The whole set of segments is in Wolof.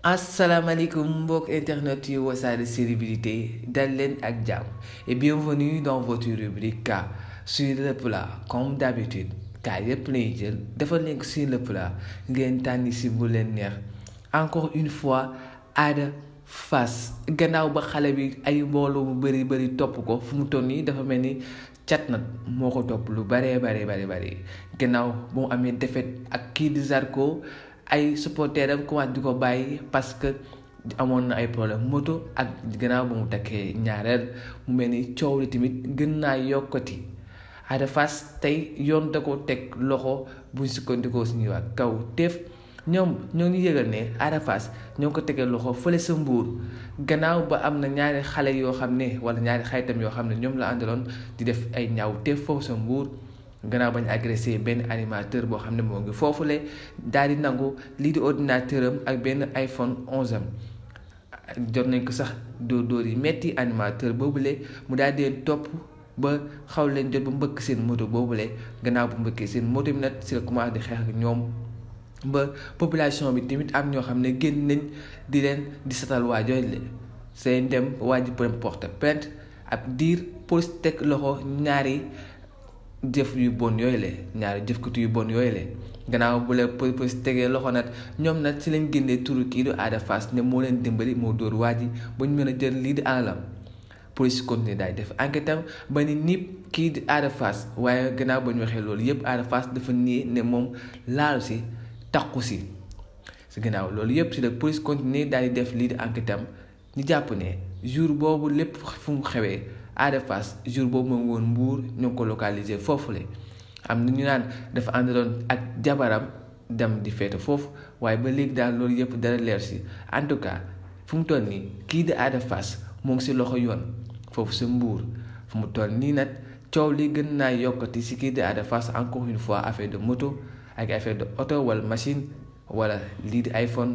Asalaamaaleykum mbokk internet yu Wassare célébrité dal leen ak jàmm et bienvenue dans votre rubrique K sur le plat comme d'habitude kaa yépp lay jël defal leen ko sur le plat ngeen tànni si bu leen neex encore une fois Ada Fass gannaaw ba xale bi ay mbooloo bu bari topp ko fu mu toll nii dafa mel ni cat nag moo ko topp lu bari gannaaw bu mu amee défaite ak kii di Zarko ay supporter am commencé di ko bàyyi parce que amoon na ay problème moto ak gannaaw ba mu takkee ñaareel mu mel ni coow li tamit gën naa yokkati Ada Fass tey yoon da ko teg loxo buñ sukkandikoo suñuy wax kaw teef ñoom ñoo ngi yëgal ne Ada Fass ñoo ngi ko tegee loxo fële sa Mbuur gannaaw ba am na ñaari xale yoo xam ne wala ñaari xaytam yoo xam ne ñoom la àndaloon di def ay ñaaw teef foofu sa Mbuur gannaaw bañ agressé benn animateur boo xam ne moo ngi foofule daal di nangu lii di ordinateur am ak benn iPhone 11 am jot nañ ko sax dóor yi metti animateur boobule mu daal di topp ba xaw leen jot ba mbëkk seen moto boobule gannaaw bu mbëkkee seen moto bi nag si la commencé di xeex ak ñoom ba population bi tamit am ñoo xam ne génn nañ di leen di satal waa jooju le seen dem waa ji porte plainte ab diir police teg loxo ñaari jëf yu bon yooyu la ñaari jëfkatu yu bon yooyu la gannaaw bu la police tegee loxo nag ñoom nag ci lañ génnee turu kii di Ada Fass ne moo leen dimbali moo dóor waa ji ba ñu mën a jël lii di alalam police continué daay def enquête am ba ni nip kii di Ada Fass waaye gannaaw ba ñu waxee loolu yëpp Ada Fass dafa nii ne moom laalu si takku si gannaaw loolu yëpp si la police continué daal di def lii di enquête am ñu jàpp ne jour boobu lépp fu mu xewee Ada Fass jour boobu moom woon Mbuur ñoo ngi ko localisé foofu la am na ñu naan dafa àndaloon ak jabaram dem di feete foofu waaye ba léegi daal loolu yëpp dara leer si en tout cas fu mu toll nii kii di Ada Fass moo ngi si loxo yoon foofu sa Mbuur fu mu toll nii nag coow li gën naa yokkati si kii di Ada Fass encore une fois affaire de moto ak affaire de auto wala machine wala lii di iPhone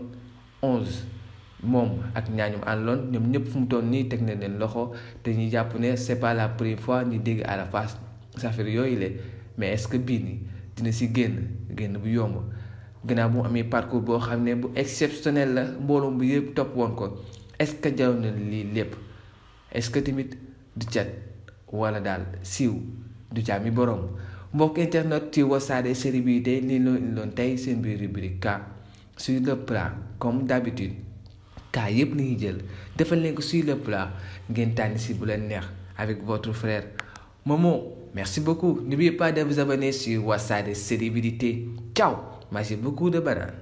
11 moom ak ñaañum àndoon ñoom ñëpp fu mu toll nii teg nañ leen loxo te ñu jàpp ne c'est pas la première fois ñu dégg Ada Fass affaire yooyu la mais est-ce que bii nii dina si génn bu yomb gannaaw bu mu amee parcours boo xam ne bu exceptionnel la mbooloo bu yëpp topp woon ko est-ce que jaw na lii lépp est-ce que tamit du cat wala daal siiw du caami borom mbokk internet ci Wassare célébrité lii loon tey seen biir rubrique K sur le plat comme d'habitude kaa yëpp la ñuy jël defal leen ko sur le plat ngeen tànn si bu leen neex avec votre frère Momo. Merci beaucoup. N'oubliez pas de vous abonner sur Wassare célébrité. Ciao. Mangez beaucoup de bananes.